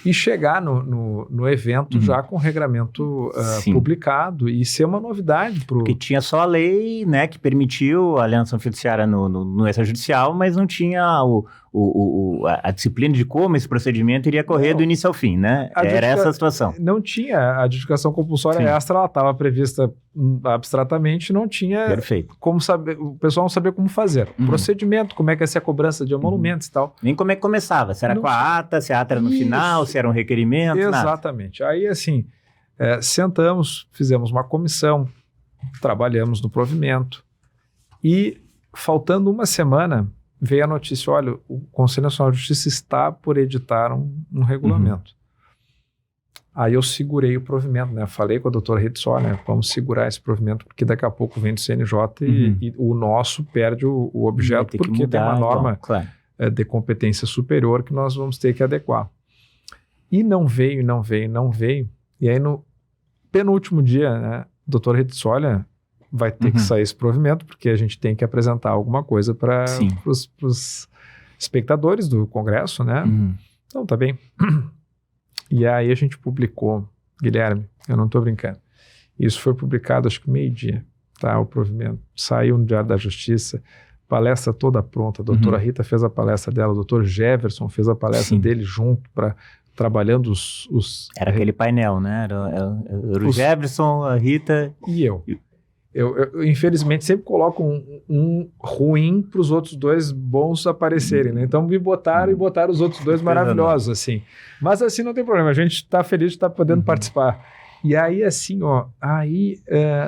e chegar no evento já com o regramento publicado e ser uma novidade. Porque tinha só a lei, né, que permitiu a alienação fiduciária no extrajudicial, mas não tinha a disciplina de como esse procedimento iria correr do início ao fim, né? Era essa a situação. Não tinha a adjudicação compulsória extra, ela estava prevista abstratamente, não tinha como saber, o pessoal não sabia como fazer. Procedimento, como é que ia ser a cobrança de emolumentos e tal. Nem como é que começava, se era com a ata, se a ata era no final, se era um requerimento, exatamente. Nada. Aí, assim, sentamos, fizemos uma comissão, trabalhamos no provimento e, faltando uma semana, veio a notícia, olha, o Conselho Nacional de Justiça está por editar um regulamento. Aí eu segurei o provimento, né? Falei com a doutora Rita, olha, vamos segurar esse provimento, porque daqui a pouco vem do CNJ e o nosso perde o objeto, porque tem uma norma de competência superior que nós vamos ter que adequar. E não veio. E aí no penúltimo dia, né, a doutora Rita disse, olha, vai ter que sair esse provimento, porque a gente tem que apresentar alguma coisa para os espectadores do Congresso, né? Então, tá bem. E aí a gente publicou, Guilherme, eu não estou brincando, isso foi publicado acho que meio-dia, tá? O provimento saiu no Diário da Justiça, palestra toda pronta, a doutora Rita fez a palestra dela, o doutor Jefferson fez a palestra dele junto, trabalhando os... Era aquele painel, né? Era o Jefferson, a Rita... E eu. Eu infelizmente, sempre coloco um ruim para os outros 2 bons aparecerem, né? Então, me botaram e botaram os outros 2 maravilhosos, assim. Mas, assim, não tem problema. A gente está feliz de estar podendo participar. E aí, assim,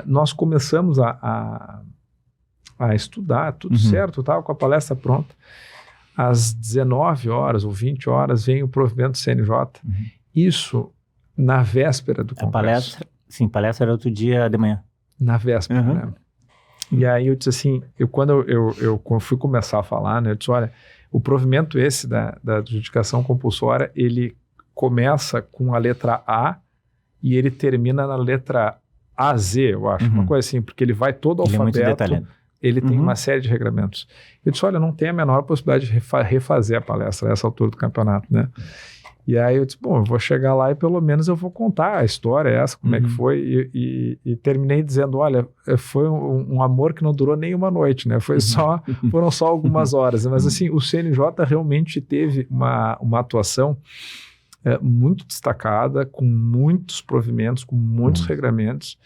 nós começamos a estudar, tudo certo, tal, com a palestra pronta. Às 19 horas ou 20 horas, vem o provimento do CNJ. Isso na véspera do Congresso. Palestra era outro dia de manhã. Na véspera, né? E aí eu disse assim, quando eu fui começar a falar, né, eu disse, olha, o provimento esse da adjudicação compulsória, ele começa com a letra A e ele termina na letra AZ, eu acho, uma coisa assim, porque ele vai todo alfabeto, é muito detalhado. Ele tem uma série de regramentos. Eu disse, olha, não tem a menor possibilidade de refazer a palestra a essa altura do campeonato, né? E aí eu disse, bom, eu vou chegar lá e pelo menos eu vou contar a história essa, como é que foi, e terminei dizendo, olha, foi um amor que não durou nem uma noite, né? Foram só algumas horas, mas assim, o CNJ realmente teve uma atuação muito destacada, com muitos provimentos, com muitos regramentos,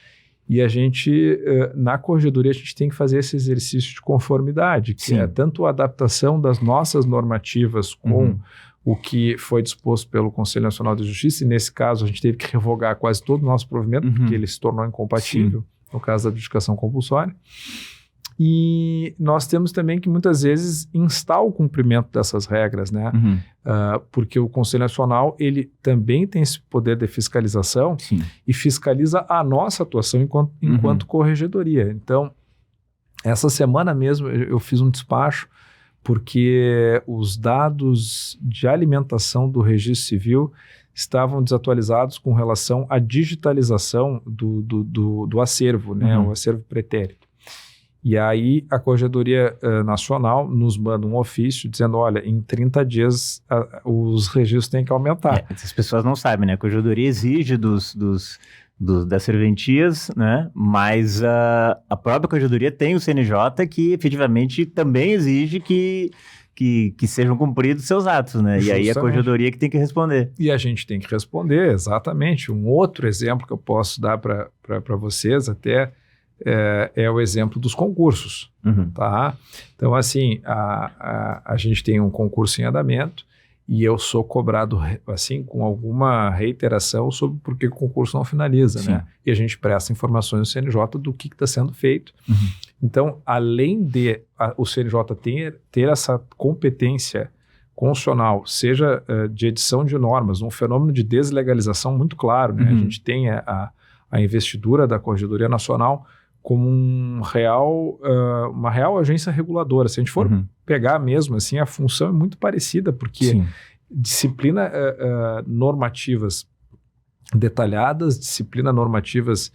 e a gente, na corregedoria, a gente tem que fazer esse exercício de conformidade, que é tanto a adaptação das nossas normativas com o que foi disposto pelo Conselho Nacional de Justiça, e nesse caso a gente teve que revogar quase todo o nosso provimento, porque ele se tornou incompatível, no caso da adjudicação compulsória. E nós temos também que muitas vezes instar o cumprimento dessas regras, né? Porque o Conselho Nacional, ele também tem esse poder de fiscalização. Sim. E fiscaliza a nossa atuação enquanto corregedoria. Então, essa semana mesmo eu fiz um despacho porque os dados de alimentação do registro civil estavam desatualizados com relação à digitalização do acervo, né? O acervo pretérito. E aí a Corregedoria Nacional nos manda um ofício dizendo, olha, em 30 dias os registros têm que aumentar. As pessoas não sabem, né? A Corregedoria exige das serventias, né? Mas a própria Corregedoria tem o CNJ que efetivamente também exige que sejam cumpridos seus atos, né? Justamente. E aí a Corregedoria que tem que responder. E a gente tem que responder, exatamente. Um outro exemplo que eu posso dar para vocês até é o exemplo dos concursos, tá? Então, assim, a gente tem um concurso em andamento e eu sou cobrado, assim, com alguma reiteração sobre por que o concurso não finaliza, né? E a gente presta informações no CNJ do que está sendo feito. Então, além de o CNJ ter essa competência constitucional, seja de edição de normas, um fenômeno de deslegalização muito claro, né? A gente tem a investidura da Corregedoria Nacional como uma real agência reguladora. Se a gente for pegar mesmo, assim, a função é muito parecida, porque disciplina normativas detalhadas, disciplina normativas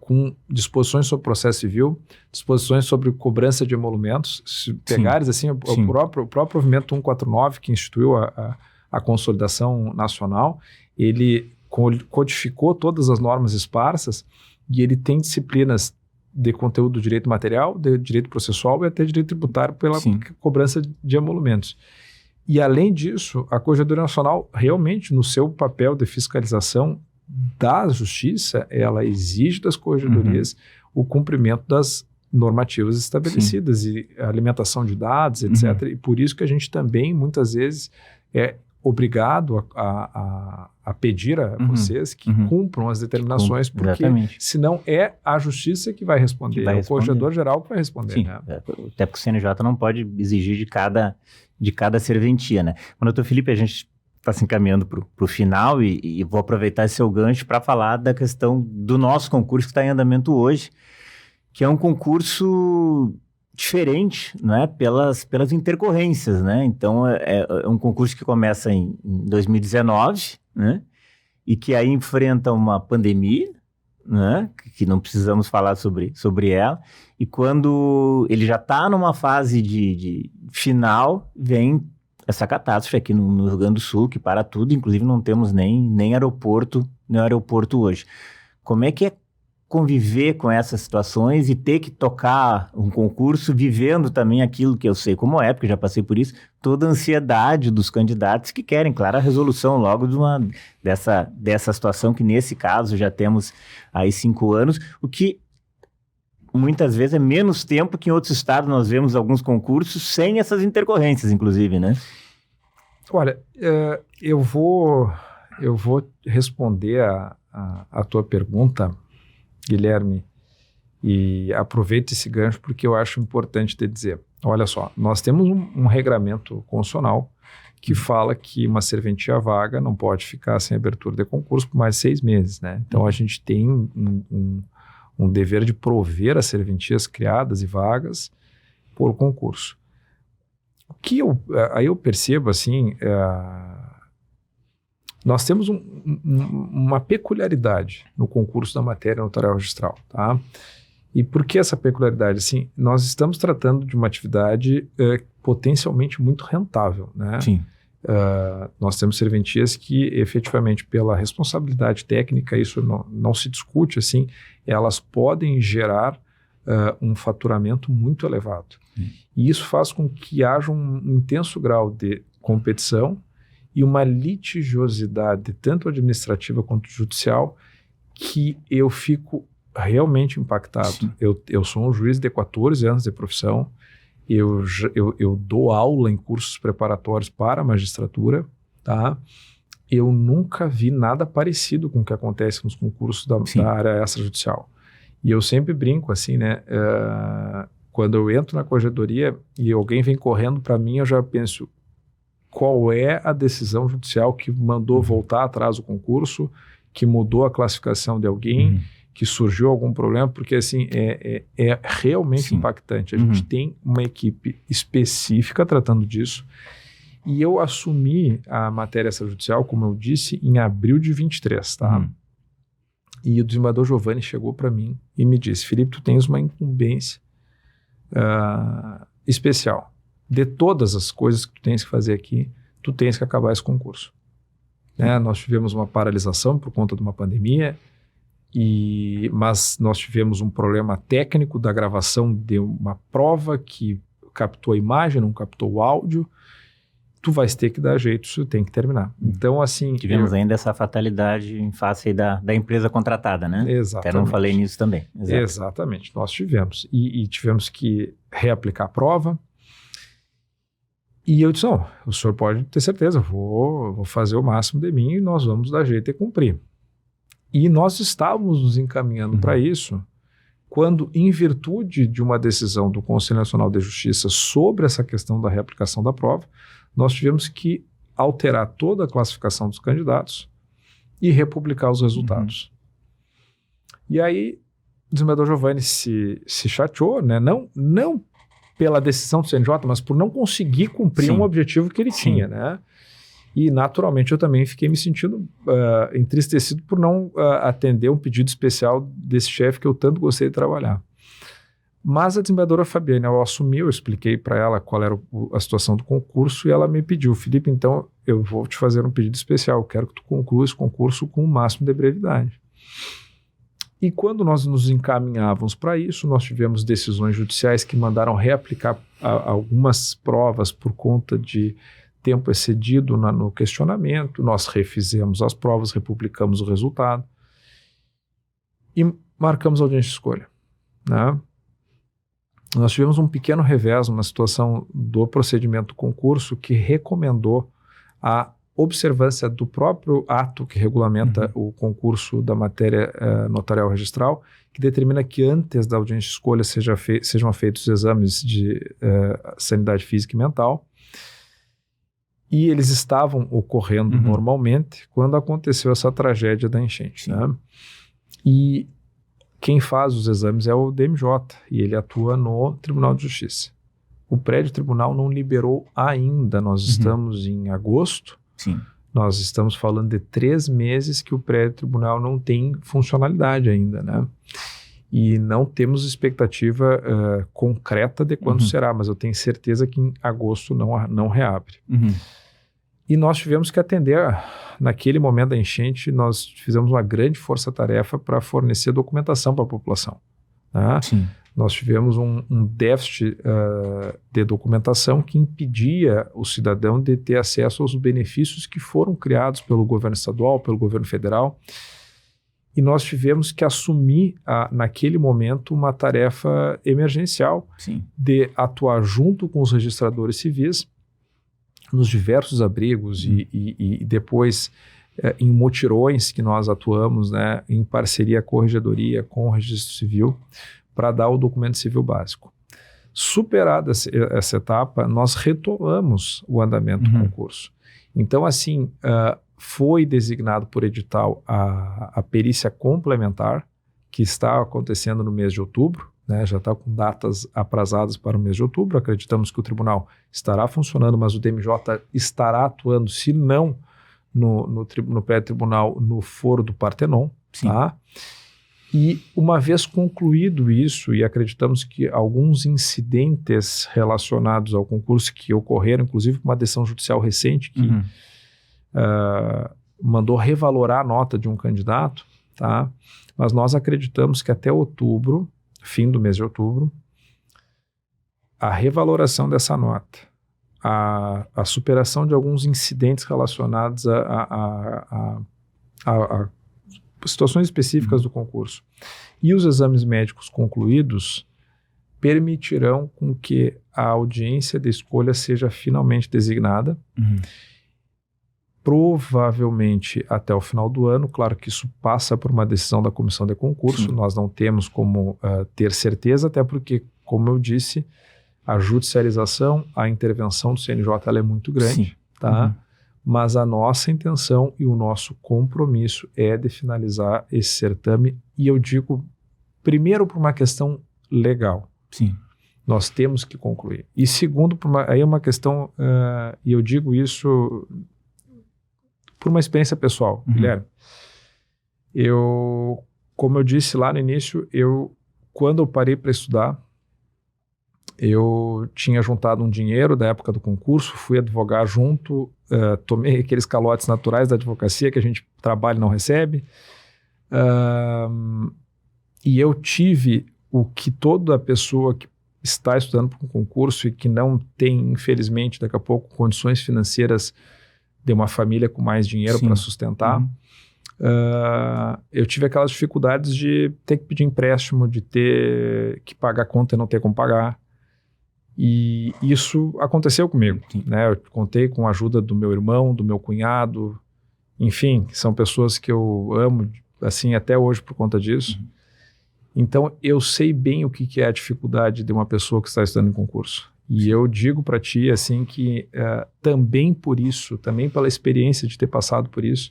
com disposições sobre processo civil, disposições sobre cobrança de emolumentos. Se pegares, assim, o próprio provimento 149, que instituiu a consolidação nacional, ele codificou todas as normas esparsas e ele tem disciplinas de conteúdo do direito material, de direito processual e até direito tributário pela cobrança de emolumentos. E, além disso, a Corregedoria Nacional, realmente, no seu papel de fiscalização da justiça, ela exige das corregedorias o cumprimento das normativas estabelecidas e a alimentação de dados, etc. E por isso que a gente também, muitas vezes, é obrigado a pedir a vocês que cumpram as determinações, porque senão é a justiça que vai responder, é o corregedor geral que vai responder. Né? Até porque o CNJ não pode exigir de cada serventia, né? Doutor Felipe, a gente está se encaminhando para o final e vou aproveitar esse seu gancho para falar da questão do nosso concurso que está em andamento hoje, que é um concurso diferente, né, pelas intercorrências, né? Então é um concurso que começa em 2019, né, e que aí enfrenta uma pandemia, né, que não precisamos falar sobre ela, e quando ele já está numa fase de final, vem essa catástrofe aqui no Rio Grande do Sul, que para tudo, inclusive não temos nem aeroporto hoje. Como é que é conviver com essas situações e ter que tocar um concurso vivendo também aquilo que eu sei como é, porque já passei por isso, toda a ansiedade dos candidatos que querem, claro, a resolução logo dessa situação que nesse caso já temos aí 5 anos, o que muitas vezes é menos tempo que em outros estados nós vemos alguns concursos sem essas intercorrências, inclusive, né? Olha, eu vou responder a tua pergunta, Guilherme, e aproveito esse gancho porque eu acho importante te dizer. Olha só, nós temos um regramento constitucional que fala que uma serventia vaga não pode ficar sem abertura de concurso por mais de 6 meses, né? Então a gente tem um dever de prover as serventias criadas e vagas por concurso. O que aí eu percebo, assim, nós temos uma peculiaridade no concurso da matéria notarial registral, tá? E por que essa peculiaridade? Assim, nós estamos tratando de uma atividade potencialmente muito rentável, né? Sim. Nós temos serventias que, efetivamente, pela responsabilidade técnica, isso não se discute, assim, elas podem gerar um faturamento muito elevado. E isso faz com que haja um intenso grau de competição e uma litigiosidade, tanto administrativa quanto judicial, que eu fico realmente impactado. Eu sou um juiz de 14 anos de profissão, eu dou aula em cursos preparatórios para a magistratura, tá? Eu nunca vi nada parecido com o que acontece nos concursos da área extrajudicial. E eu sempre brinco assim, né? Quando eu entro na corregedoria e alguém vem correndo para mim, eu já penso, qual é a decisão judicial que mandou voltar atrás o concurso, que mudou a classificação de alguém, que surgiu algum problema, porque assim, é realmente impactante. A gente tem uma equipe específica tratando disso, e eu assumi a matéria extrajudicial, como eu disse, em abril de 23, tá? E o desembargador Giovanni chegou para mim e me disse, Felipe, tu tens uma incumbência especial. De todas as coisas que tu tens que fazer aqui, tu tens que acabar esse concurso. Né? Nós tivemos uma paralisação por conta de uma pandemia, mas nós tivemos um problema técnico da gravação de uma prova que captou a imagem, não captou o áudio. Tu vais ter que dar jeito, isso tem que terminar. Então, assim... Tivemos ainda essa fatalidade em face aí da empresa contratada, né? Exatamente. Até não falei nisso também. Exatamente, nós tivemos. E tivemos que reaplicar a prova. E eu disse, não, o senhor pode ter certeza, vou fazer o máximo de mim e nós vamos dar jeito de cumprir. E nós estávamos nos encaminhando para isso, quando, em virtude de uma decisão do Conselho Nacional de Justiça sobre essa questão da reaplicação da prova, nós tivemos que alterar toda a classificação dos candidatos e republicar os resultados. E aí, o desembargador Giovanni se chateou, né? Não pela decisão do CNJ, mas por não conseguir cumprir um objetivo que ele tinha, né? E, naturalmente, eu também fiquei me sentindo entristecido por não atender um pedido especial desse chefe que eu tanto gostei de trabalhar. Mas a desembargadora Fabiane, ao assumir, eu expliquei para ela qual era a situação do concurso e ela me pediu, Felipe, então eu vou te fazer um pedido especial, eu quero que tu conclua esse concurso com o máximo de brevidade. E quando nós nos encaminhávamos para isso, nós tivemos decisões judiciais que mandaram reaplicar algumas provas por conta de tempo excedido no questionamento, nós refizemos as provas, republicamos o resultado e marcamos a audiência de escolha, né? Nós tivemos um pequeno revés na situação do procedimento do concurso que recomendou a observância do próprio ato que regulamenta o concurso da matéria notarial registral, que determina que antes da audiência de escolha sejam feitos os exames de sanidade física e mental. E eles estavam ocorrendo normalmente quando aconteceu essa tragédia da enchente. Né? E quem faz os exames é o DMJ, e ele atua no Tribunal de Justiça. O prédio tribunal não liberou ainda, nós estamos em agosto, nós estamos falando de 3 meses que o prédio tribunal não tem funcionalidade ainda, né? E não temos expectativa concreta de quando será, mas eu tenho certeza que em agosto não reabre. E nós tivemos que atender, naquele momento da enchente, nós fizemos uma grande força-tarefa para fornecer documentação para a população. Né? Nós tivemos um déficit de documentação que impedia o cidadão de ter acesso aos benefícios que foram criados pelo governo estadual, pelo governo federal. E nós tivemos que assumir, naquele momento, uma tarefa emergencial de atuar junto com os registradores civis nos diversos abrigos e depois em mutirões que nós atuamos, né, em parceria com a corregedoria, com o registro civil, para dar o documento civil básico. Superada essa etapa, nós retomamos o andamento do concurso. Então, assim, foi designado por edital a perícia complementar, que está acontecendo no mês de outubro, né, já está com datas aprazadas para o mês de outubro. Acreditamos que o tribunal estará funcionando, mas o DMJ estará atuando, se não no pré-tribunal, no foro do Partenon. Tá? E uma vez concluído isso, e acreditamos que alguns incidentes relacionados ao concurso que ocorreram, inclusive com uma decisão judicial recente que mandou revalorar a nota de um candidato, tá? Mas nós acreditamos que até outubro, fim do mês de outubro, a revaloração dessa nota, a superação de alguns incidentes relacionados a situações específicas do concurso e os exames médicos concluídos permitirão com que a audiência de escolha seja finalmente designada provavelmente até o final do ano. Claro que isso passa por uma decisão da comissão de concurso. Sim. Nós não temos como ter certeza, até porque, como eu disse, a judicialização, a intervenção do CNJ ela é muito grande, Sim. tá? Mas a nossa intenção e o nosso compromisso é de finalizar esse certame, e eu digo, primeiro, por uma questão legal. Sim. Nós temos que concluir. E segundo, aí é uma questão, e eu digo isso por uma experiência pessoal, Guilherme. Como eu disse lá no início, quando eu parei para estudar, eu tinha juntado um dinheiro da época do concurso, fui advogar junto, tomei aqueles calotes naturais da advocacia que a gente trabalha e não recebe, e eu tive o que toda pessoa que está estudando para um concurso e que não tem, infelizmente, daqui a pouco, condições financeiras de uma família com mais dinheiro para sustentar, eu tive aquelas dificuldades de ter que pedir empréstimo, de ter que pagar a conta e não ter como pagar. E isso aconteceu comigo, né? Eu contei com a ajuda do meu irmão, do meu cunhado, enfim, são pessoas que eu amo, assim, até hoje por conta disso. Então, eu sei bem o que é a dificuldade de uma pessoa que está estudando em concurso. E eu digo para ti, assim, que também por isso, também pela experiência de ter passado por isso,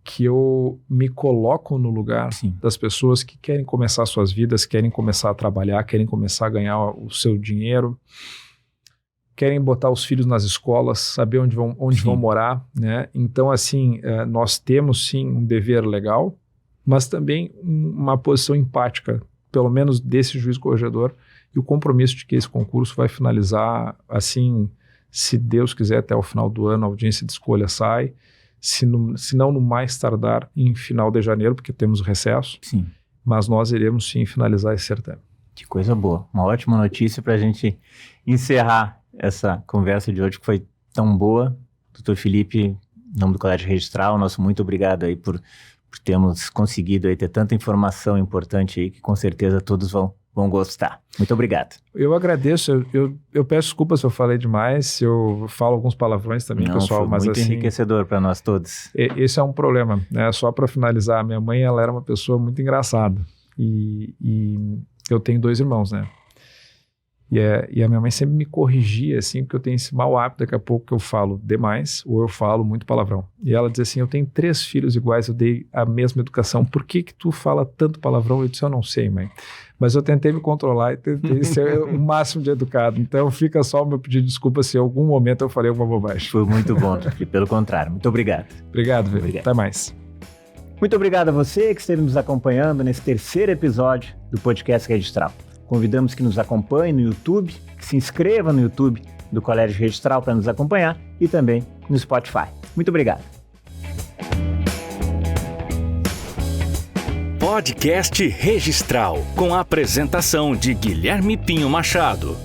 que eu me coloco no lugar das pessoas que querem começar suas vidas, querem começar a trabalhar, querem começar a ganhar o seu dinheiro, querem botar os filhos nas escolas, saber onde vão morar, né? Então, assim, nós temos sim um dever legal, mas também uma posição empática, pelo menos desse juiz corregedor, e o compromisso de que esse concurso vai finalizar, assim, se Deus quiser, até o final do ano, a audiência de escolha sai, se não no mais tardar em final de janeiro, porque temos o recesso, mas nós iremos sim finalizar esse certame. Que coisa boa, uma ótima notícia para a gente encerrar essa conversa de hoje que foi tão boa. Doutor Felipe, em nome do Colégio Registral, nosso muito obrigado aí por termos conseguido aí ter tanta informação importante aí que com certeza todos vão gostar. Muito obrigado. Eu agradeço, eu peço desculpas se eu falei demais, se eu falo alguns palavrões também, pessoal, foi mas muito assim, enriquecedor para nós todos. Esse é um problema, né? Só para finalizar, minha mãe, ela era uma pessoa muito engraçada, e eu tenho 2 irmãos, né? E a minha mãe sempre me corrigia, assim, porque eu tenho esse mau hábito, daqui a pouco que eu falo demais, ou eu falo muito palavrão. E ela dizia assim, eu tenho 3 filhos iguais, eu dei a mesma educação, por que tu fala tanto palavrão? Eu disse, eu não sei, mãe. Mas eu tentei me controlar e tentei ser o máximo de educado. Então fica só o meu pedido de desculpa se em algum momento eu falei alguma bobagem. Foi muito bom, e pelo contrário. Muito obrigado. Obrigado, Vitor. Até mais. Muito obrigado a você que esteve nos acompanhando nesse 3º episódio do Podcast Registral. Convidamos que nos acompanhe no YouTube, que se inscreva no YouTube do Colégio Registral para nos acompanhar e também no Spotify. Muito obrigado. Podcast Registral, com a apresentação de Guilherme Pinho Machado.